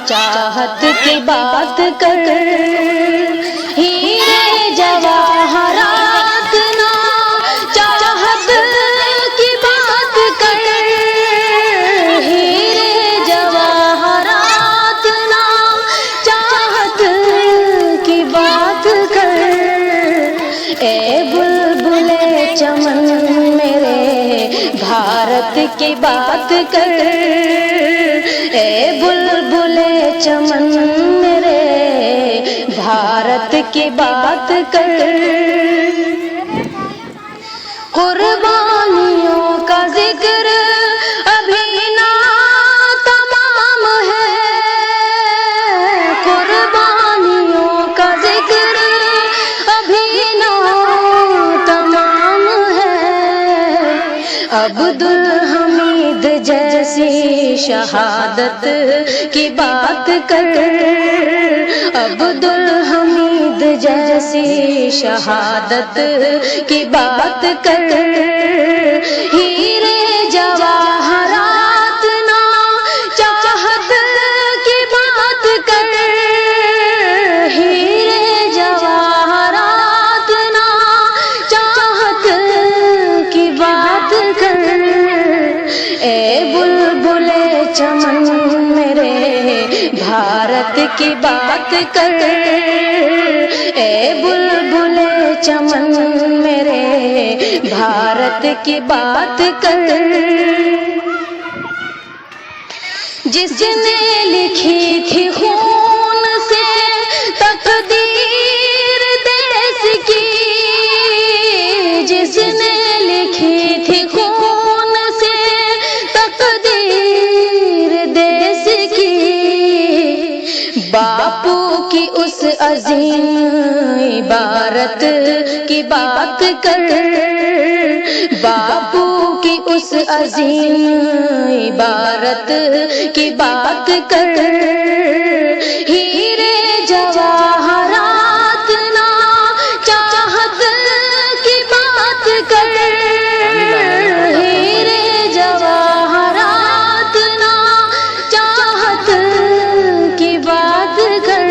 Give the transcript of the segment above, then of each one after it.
चाहत की बात कर, हीरे जवाहरात ना चाहत की बात कर, हीरे जवाहरात ना चाहत की बात कर। ए बुलबुले चमन मेरे भारत की बात कर, ए बुलबुले चमन मेरे भारत की बात कर। कुर्बानियों का जिक्र अभी ना तमाम है, कुर्बानियों का जिक्र अभी ना तमाम है। अब्दुल हमीद जैसी शहादत की बात कर, अब्दुल हमीद जैसी शहादत की बात कर। हीरे जवाहरात ना चाहत की बात कर, हीरे जवाहरात ना चाहत की बात कर। ए बुलबुले चमन मेरे भारत की बात कर, ए बुलबुले चमन मेरे भारत की बात कर। जिसने लिखी थी खून से तकदीर देश की, जिसने लिखी थी खून से तकदीर देश की, बापू की उस अजीम इबारत की बात कर, बापू की उस अजीम इबारत की बात कर। हीरे जवाहरात ना चाहत की बात कर, हीरे जवाहरात ना चाहत की बात कर।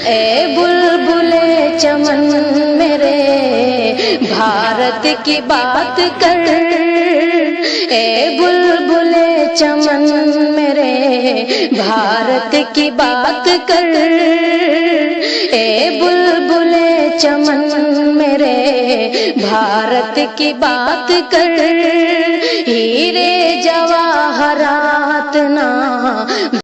ए बुलबुले चमन मेरे भारत की बात कर, ए बुलबुले चमन मेरे भारत की बात कर, ए बुलबुले चमन मेरे भारत की बात कर। हीरे जवाहरात ना